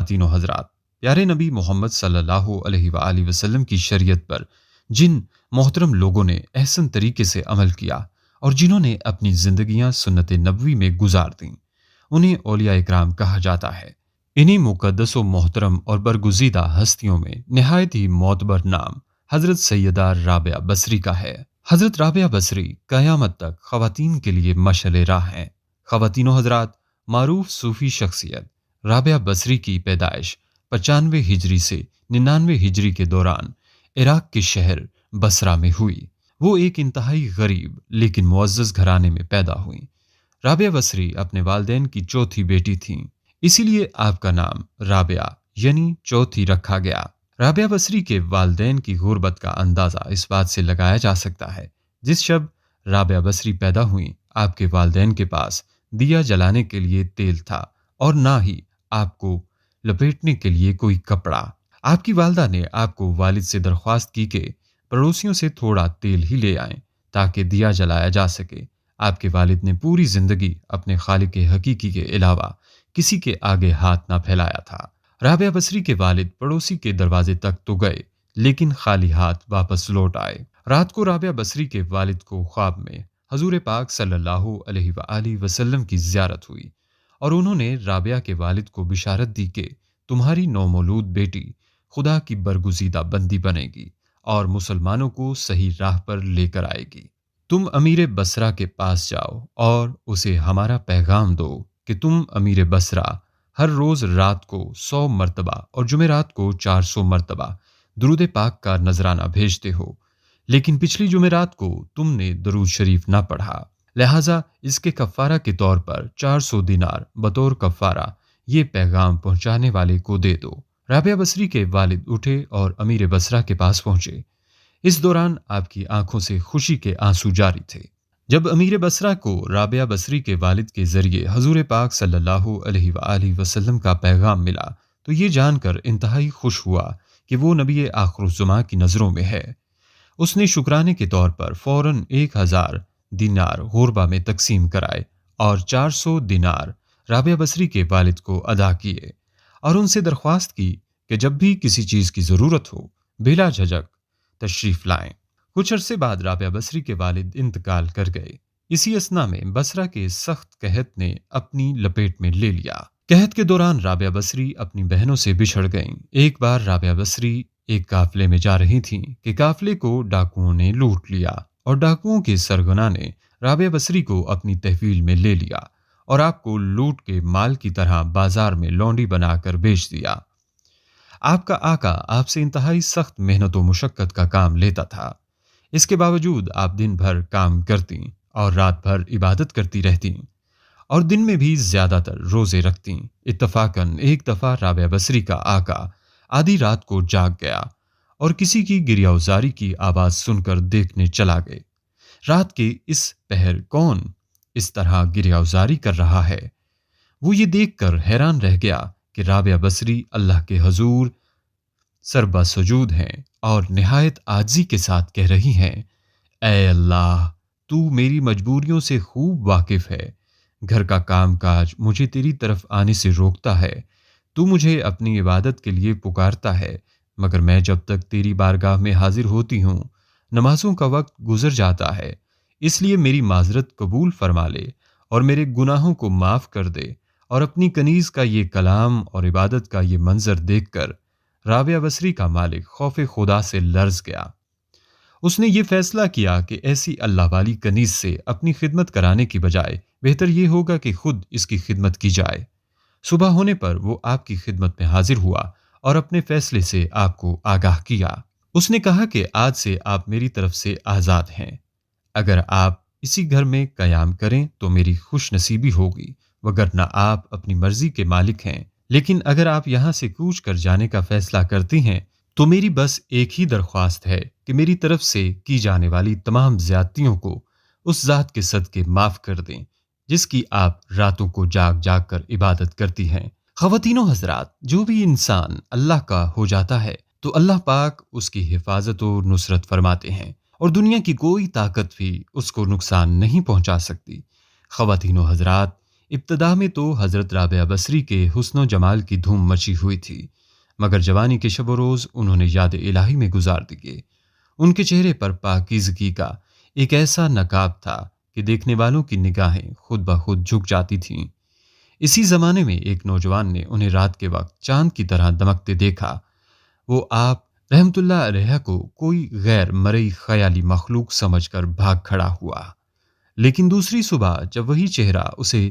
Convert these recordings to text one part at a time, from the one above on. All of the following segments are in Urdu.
خواتین و حضرات، پیارے نبی محمد صلی اللہ علیہ وآلہ وسلم کی شریعت پر جن محترم لوگوں نے احسن طریقے سے عمل کیا اور جنہوں نے اپنی زندگیاں سنت نبوی میں گزار دیں، انہیں اولیاء اکرام کہا جاتا ہے۔ انہی مقدس و محترم اور برگزیدہ ہستیوں میں نہایت ہی معتبر نام حضرت سیدہ رابعہ بصری کا ہے۔ حضرت رابعہ بصری قیامت تک خواتین کے لیے مشعل راہ ہیں۔ خواتین و حضرات، معروف صوفی شخصیت رابعہ بصری کی پیدائش 95 ہجری سے 99 ہجری کے دوران عراق کے شہر بصرہ میں ہوئی۔ وہ ایک انتہائی غریب لیکن معزز گھرانے میں پیدا ہوئیں۔ رابعہ بصری اپنے والدین کی چوتھی بیٹی تھیں، اسی لیے آپ کا نام رابعہ یعنی چوتھی رکھا گیا۔ رابعہ بصری کے والدین کی غربت کا اندازہ اس بات سے لگایا جا سکتا ہے، جس شب رابعہ بصری پیدا ہوئیں آپ کے والدین کے پاس دیا جلانے کے لیے تیل تھا اور نہ ہی آپ کو لپیٹنے کے لیے کوئی کپڑا۔ آپ کی والدہ نے آپ کو والد سے درخواست کی کہ پڑوسیوں سے تھوڑا تیل ہی لے آئیں تاکہ دیا جلایا جا سکے۔ آپ کے والد نے پوری زندگی اپنے خالق حقیقی کے علاوہ کسی کے آگے ہاتھ نہ پھیلایا تھا۔ رابعہ بصری کے والد پڑوسی کے دروازے تک تو گئے لیکن خالی ہاتھ واپس لوٹ آئے۔ رات کو رابعہ بصری کے والد کو خواب میں حضور پاک صلی اللہ علیہ وآلہ وسلم کی زیارت ہوئی اور انہوں نے رابعہ کے والد کو بشارت دی کہ تمہاری نومولود بیٹی خدا کی برگزیدہ بندی بنے گی اور مسلمانوں کو صحیح راہ پر لے کر آئے گی۔ تم امیر بصرہ کے پاس جاؤ اور اسے ہمارا پیغام دو کہ تم امیر بصرہ ہر روز رات کو 100 مرتبہ اور جمعرات کو 400 مرتبہ درود پاک کا نذرانہ بھیجتے ہو، لیکن پچھلی جمعرات کو تم نے درود شریف نہ پڑھا، لہٰذا اس کے کفارہ کے طور پر 400 دینار بطور کفارہ یہ پیغام پہنچانے والے کو دے دو۔ رابعہ بصری کے والد اٹھے اور امیر بصرہ کے پاس پہنچے۔ اس دوران آپ کی آنکھوں سے خوشی کے آنسو جاری تھے۔ جب امیر بصرہ کو رابعہ بصری کے والد کے ذریعے حضور پاک صلی اللہ علیہ وآلہ وسلم کا پیغام ملا تو یہ جان کر انتہائی خوش ہوا کہ وہ نبی آخر الزماں کی نظروں میں ہے۔ اس نے شکرانے کے طور پر فوراً 1000 دینار غربہ میں تقسیم کرائے اور 400 دینار رابعہ بصری کے والد کو ادا کیے اور ان سے درخواست کی کہ جب بھی کسی چیز کی ضرورت ہو بلا جھجک تشریف لائیں۔ کچھ عرصے بعد رابعہ بصری کے والد انتقال کر گئے۔ اسی اثنا میں بصرہ کے سخت قحط نے اپنی لپیٹ میں لے لیا۔ قحط کے دوران رابعہ بصری اپنی بہنوں سے بچھڑ گئیں۔ ایک بار رابعہ بصری ایک قافلے میں جا رہی تھیں کہ قافلے کو ڈاکوؤں نے لوٹ لیا اور ڈاکوؤں کے سرغنہ نے رابعہ بصری کو اپنی تحویل میں لے لیا اور آپ کو لوٹ کے مال کی طرح بازار میں لونڈی بنا کر بیچ دیا۔ آپ کا آقا آپ سے انتہائی سخت محنت و مشقت کا کام لیتا تھا، اس کے باوجود آپ دن بھر کام کرتی اور رات بھر عبادت کرتی رہتی اور دن میں بھی زیادہ تر روزے رکھتی۔ اتفاقاً ایک دفعہ رابعہ بصری کا آقا آدھی رات کو جاگ گیا اور کسی کی گریہوزاری کی آواز سن کر دیکھنے چلا گئے۔ رات کے اس پہر کون اس طرح گریہوزاری کر رہا ہے؟ وہ یہ دیکھ کر حیران رہ گیا کہ رابعہ بصری اللہ کے حضور سربا سجود ہیں اور نہایت عاجزی کے ساتھ کہہ رہی ہیں، اے اللہ، تو میری مجبوریوں سے خوب واقف ہے۔ گھر کا کام کاج مجھے تیری طرف آنے سے روکتا ہے، تو مجھے اپنی عبادت کے لیے پکارتا ہے، مگر میں جب تک تیری بارگاہ میں حاضر ہوتی ہوں نمازوں کا وقت گزر جاتا ہے، اس لیے میری معذرت قبول فرما لے اور میرے گناہوں کو معاف کر دے۔ اور اپنی کنیز کا یہ کلام اور عبادت کا یہ منظر دیکھ کر رابعہ بصری کا مالک خوف خدا سے لرز گیا۔ اس نے یہ فیصلہ کیا کہ ایسی اللہ والی کنیز سے اپنی خدمت کرانے کی بجائے بہتر یہ ہوگا کہ خود اس کی خدمت کی جائے۔ صبح ہونے پر وہ آپ کی خدمت میں حاضر ہوا اور اپنے فیصلے سے آپ کو آگاہ کیا۔ اس نے کہا کہ آج سے آپ میری طرف سے آزاد ہیں۔ اگر آپ اسی گھر میں قیام کریں تو میری خوش نصیبی ہوگی، وگرنہ آپ اپنی مرضی کے مالک ہیں، لیکن اگر آپ یہاں سے کوچ کر جانے کا فیصلہ کرتی ہیں تو میری بس ایک ہی درخواست ہے کہ میری طرف سے کی جانے والی تمام زیادتیوں کو اس ذات کے صدقے معاف کر دیں جس کی آپ راتوں کو جاگ جاگ کر عبادت کرتی ہیں۔ خواتین و حضرات، جو بھی انسان اللہ کا ہو جاتا ہے تو اللہ پاک اس کی حفاظت و نصرت فرماتے ہیں اور دنیا کی کوئی طاقت بھی اس کو نقصان نہیں پہنچا سکتی۔ خواتین و حضرات، ابتدا میں تو حضرت رابعہ بصری کے حسن و جمال کی دھوم مچی ہوئی تھی، مگر جوانی کے شب و روز انہوں نے یاد الہی میں گزار دیے۔ ان کے چہرے پر پاکیزگی کا ایک ایسا نقاب تھا کہ دیکھنے والوں کی نگاہیں خود بخود جھک جاتی تھیں۔ اسی زمانے میں ایک نوجوان نے انہیں رات کے وقت چاند کی طرح دمکتے دیکھا۔ وہ آپ رحمت اللہ علیہ کو کوئی غیر مرئی خیالی مخلوق سمجھ کر بھاگ کھڑا ہوا، لیکن دوسری صبح جب وہی چہرہ اسے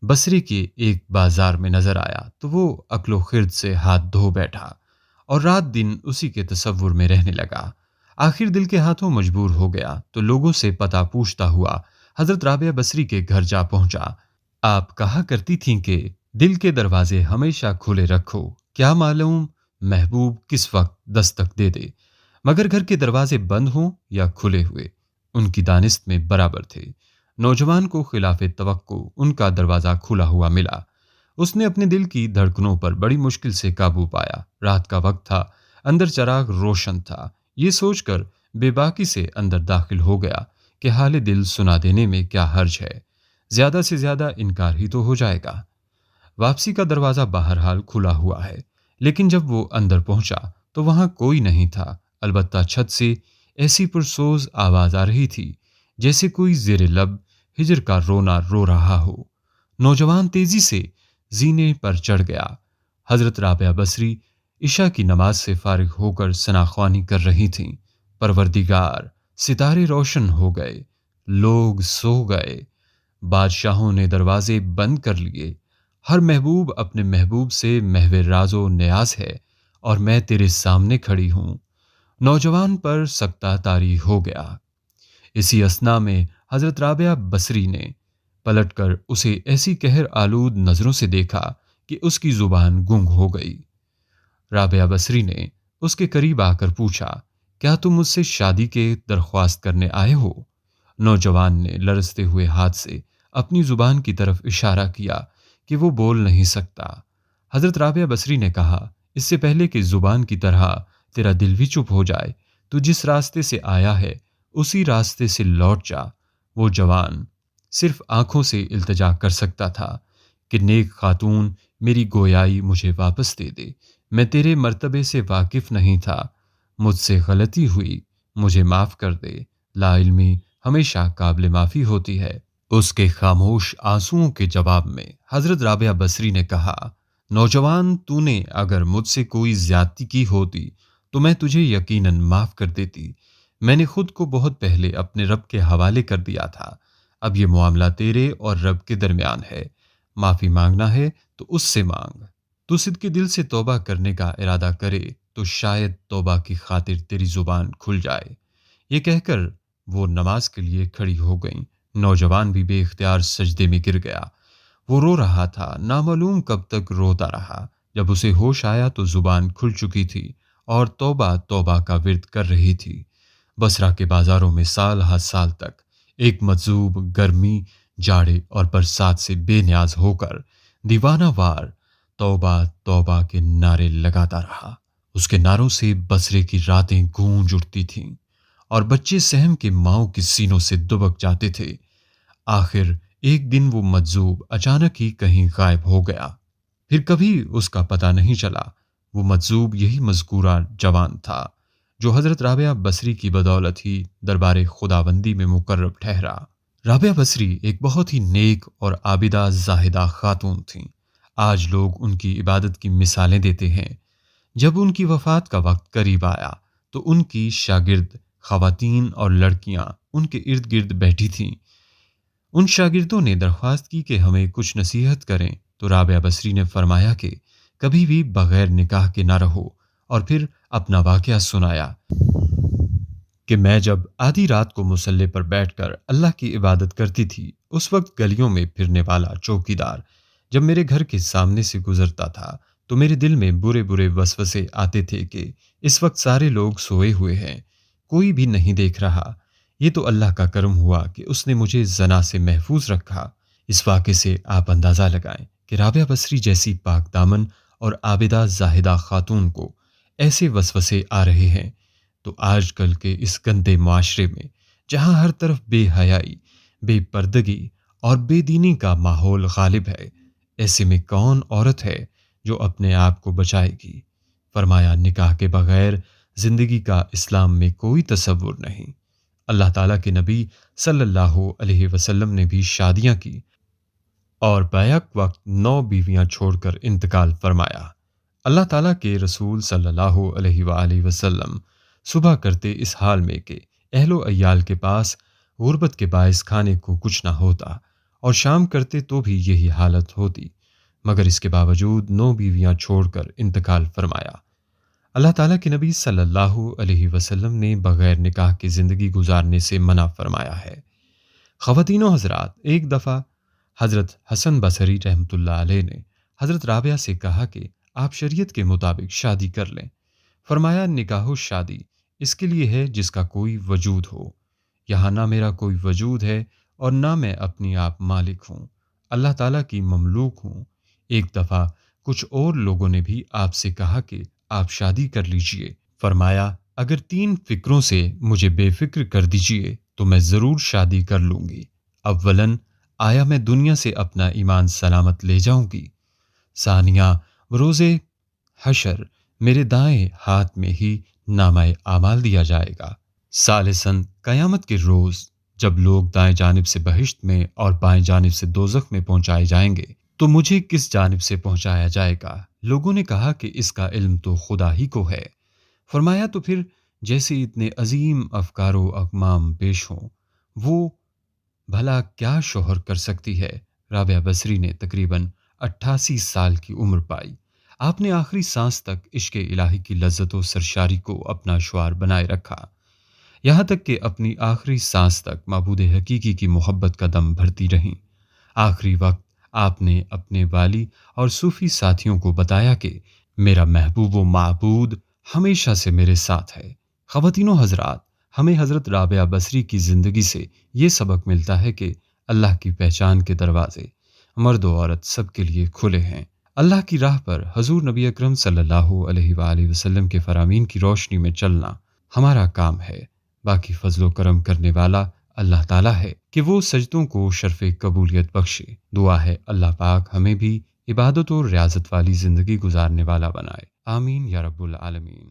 بصرے کے ایک بازار میں نظر آیا تو وہ عقل و خرد سے ہاتھ دھو بیٹھا اور رات دن اسی کے تصور میں رہنے لگا۔ آخر دل کے ہاتھوں مجبور ہو گیا تو لوگوں سے پتہ پوچھتا ہوا حضرت رابعہ بصری کے گھر جا پہنچا۔ آپ کہا کرتی تھیں کہ دل کے دروازے ہمیشہ کھلے رکھو، کیا معلوم محبوب کس وقت دستک دے دے، مگر گھر کے دروازے بند ہوں یا کھلے ہوئے ان کی دانست میں برابر تھے۔ نوجوان کو خلاف توقع ان کا دروازہ کھلا ہوا ملا۔ اس نے اپنے دل کی دھڑکنوں پر بڑی مشکل سے قابو پایا۔ رات کا وقت تھا، اندر چراغ روشن تھا۔ یہ سوچ کر بے باکی سے اندر داخل ہو گیا کہ حال دل سنا دینے میں کیا حرج ہے، زیادہ سے زیادہ انکار ہی تو ہو جائے گا۔ واپسی کا دروازہ بہرحال کھلا ہوا ہے، لیکن جب وہ اندر پہنچا تو وہاں کوئی نہیں تھا، البتہ چھت سے ایسی پرسوز آواز آ رہی تھی جیسے کوئی زیر لب ہجر کا رونا رو رہا ہو۔ نوجوان تیزی سے زینے پر چڑھ گیا۔ حضرت رابعہ بصری عشاء کی نماز سے فارغ ہو کر ثناءخوانی کر رہی تھیں۔ پروردگار، ستارے روشن ہو گئے، لوگ سو گئے، بادشاہوں نے دروازے بند کر لیے، ہر محبوب اپنے محبوب سے محو راز و نیاز ہے اور میں تیرے سامنے کھڑی ہوں۔ نوجوان پر سکتہ طاری ہو گیا۔ اسی اثنا میں حضرت رابعہ بصری نے پلٹ کر اسے ایسی قہر آلود نظروں سے دیکھا کہ اس کی زبان گنگ ہو گئی۔ رابعہ بصری نے اس کے قریب آ کر پوچھا، کیا تم مجھ سے شادی کے درخواست کرنے آئے ہو؟ نوجوان نے لرزتے ہوئے ہاتھ سے اپنی زبان کی طرف اشارہ کیا کہ وہ بول نہیں سکتا۔ حضرت رابعہ بصری نے کہا، اس سے پہلے کہ زبان کی طرح تیرا دل بھی چپ ہو جائے تو جس راستے سے آیا ہے اسی راستے سے لوٹ جا۔ وہ جوان صرف آنکھوں سے التجا کر سکتا تھا کہ نیک خاتون میری گویائی مجھے واپس دے دے، میں تیرے مرتبے سے واقف نہیں تھا، مجھ سے غلطی ہوئی، مجھے معاف کر دے، لا علمی ہمیشہ قابل معافی ہوتی ہے۔ اس کے خاموش آنسوؤں کے جواب میں حضرت رابعہ بصری نے کہا، نوجوان، تو نے اگر مجھ سے کوئی زیادتی کی ہوتی تو میں تجھے یقیناً معاف کر دیتی۔ میں نے خود کو بہت پہلے اپنے رب کے حوالے کر دیا تھا، اب یہ معاملہ تیرے اور رب کے درمیان ہے، معافی مانگنا ہے تو اس سے مانگ۔ تو صدق کے دل سے توبہ کرنے کا ارادہ کرے تو شاید توبہ کی خاطر تیری زبان کھل جائے۔ یہ کہہ کر وہ نماز کے لیے کھڑی ہو گئیں۔ نوجوان بھی بے اختیار سجدے میں گر گیا۔ وہ رو رہا تھا، نامعلوم کب تک روتا رہا۔ جب اسے ہوش آیا تو زبان کھل چکی تھی اور توبہ توبہ کا ورد کر رہی تھی۔ بصرہ کے بازاروں میں سال ہر سال تک ایک مجذوب گرمی، جاڑے اور برسات سے بے نیاز ہو کر دیوانہ وار توبہ توبہ کے نعرے لگاتا رہا۔ اس کے نعروں سے بصرے کی راتیں گونج اٹھتی تھیں اور بچے سہم کے ماؤں کی سینوں سے دبک جاتے تھے۔ آخر ایک دن وہ مجذوب اچانک ہی کہیں غائب ہو گیا، پھر کبھی اس کا پتہ نہیں چلا۔ وہ مجذوب یہی مذکورہ جوان تھا جو حضرت رابعہ بصری کی بدولت ہی دربار خداوندی میں مقرب ٹھہرا۔ رابعہ بصری ایک بہت ہی نیک اور عابدہ زاہدہ خاتون تھیں۔ آج لوگ ان کی عبادت کی مثالیں دیتے ہیں۔ جب ان کی وفات کا وقت قریب آیا تو ان کی شاگرد خواتین اور لڑکیاں ان کے ارد گرد بیٹھی تھیں۔ ان شاگردوں نے درخواست کی کہ ہمیں کچھ نصیحت کریں تو رابعہ بصری نے فرمایا کہ کبھی بھی بغیر نکاح کے نہ رہو، اور پھر اپنا واقعہ سنایا کہ میں جب آدھی رات کو مصلی پر بیٹھ کر اللہ کی عبادت کرتی تھی، اس وقت گلیوں میں پھرنے والا چوکیدار جب میرے گھر کے سامنے سے گزرتا تھا تو میرے دل میں برے برے وسوسے آتے تھے کہ اس وقت سارے لوگ سوئے ہوئے ہیں، کوئی بھی نہیں دیکھ رہا۔ یہ تو اللہ کا کرم ہوا کہ اس نے مجھے زنا سے محفوظ رکھا۔ اس واقعے سے آپ اندازہ لگائیں کہ رابعہ بصری جیسی پاک دامن اور عابدہ زاہدہ خاتون کو ایسے وسوسے آ رہے ہیں تو آج کل کے اس گندے معاشرے میں جہاں ہر طرف بے حیائی، بے پردگی اور بے دینی کا ماحول غالب ہے، ایسے میں کون عورت ہے جو اپنے آپ کو بچائے گی؟ فرمایا نکاح کے بغیر زندگی کا اسلام میں کوئی تصور نہیں۔ اللہ تعالیٰ کے نبی صلی اللہ علیہ وسلم نے بھی شادیاں کی اور بیک وقت 9 بیویاں چھوڑ کر انتقال فرمایا۔ اللہ تعالیٰ کے رسول صلی اللہ علیہ وآلہ وسلم صبح کرتے اس حال میں کہ اہل و عیال کے پاس غربت کے باعث کھانے کو کچھ نہ ہوتا، اور شام کرتے تو بھی یہی حالت ہوتی، مگر اس کے باوجود 9 بیویاں چھوڑ کر انتقال فرمایا۔ اللہ تعالیٰ کے نبی صلی اللہ علیہ وسلم نے بغیر نکاح کی زندگی گزارنے سے منع فرمایا ہے۔ خواتین و حضرات، ایک دفعہ حضرت حسن بصری رحمۃ اللہ علیہ نے حضرت رابعہ سے کہا کہ آپ شریعت کے مطابق شادی کر لیں۔ فرمایا نکاح و شادی اس کے لیے ہے جس کا کوئی وجود ہو، یہاں نہ میرا کوئی وجود ہے اور نہ میں اپنی آپ مالک ہوں، اللہ تعالیٰ کی مملوک ہوں۔ ایک دفعہ کچھ اور لوگوں نے بھی آپ سے کہا کہ آپ شادی کر لیجئے۔ فرمایا اگر 3 فکروں سے مجھے بے فکر کر دیجئے تو میں ضرور شادی کر لوں گی۔ اولاً آیا میں دنیا سے اپنا ایمان سلامت لے جاؤں گی؟ ثانیہ روز حشر میرے دائیں ہاتھ میں ہی نامہ اعمال دیا جائے گا۔ ثالثاً قیامت کے روز جب لوگ دائیں جانب سے بہشت میں اور بائیں جانب سے دوزخ میں پہنچائے جائیں گے تو مجھے کس جانب سے پہنچایا جائے گا؟ لوگوں نے کہا کہ اس کا علم تو خدا ہی کو ہے۔ فرمایا تو پھر جیسے اتنے عظیم افکار و اقمام پیش ہوں، وہ بھلا کیا شوہر کر سکتی ہے؟ رابعہ بصری نے تقریباً 88 سال کی عمر پائی۔ آپ نے آخری سانس تک عشق الہی کی لذت و سرشاری کو اپنا شعار بنائے رکھا، یہاں تک کہ اپنی آخری سانس تک معبود حقیقی کی محبت کا دم بھرتی رہیں۔ آخری وقت آپ نے اپنے والی اور صوفی ساتھیوں کو بتایا کہ میرا محبوب و معبود ہمیشہ سے میرے ساتھ ہے۔ خواتین و حضرات، ہمیں حضرت رابعہ بصری کی زندگی سے یہ سبق ملتا ہے کہ اللہ کی پہچان کے دروازے مرد و عورت سب کے لیے کھلے ہیں۔ اللہ کی راہ پر حضور نبی اکرم صلی اللہ علیہ وآلہ وسلم کے فرامین کی روشنی میں چلنا ہمارا کام ہے۔ باقی فضل و کرم کرنے والا اللہ تعالیٰ ہے کہ وہ سجدوں کو شرف قبولیت بخشے۔ دعا ہے اللہ پاک ہمیں بھی عبادت اور ریاضت والی زندگی گزارنے والا بنائے، آمین یا رب العالمین۔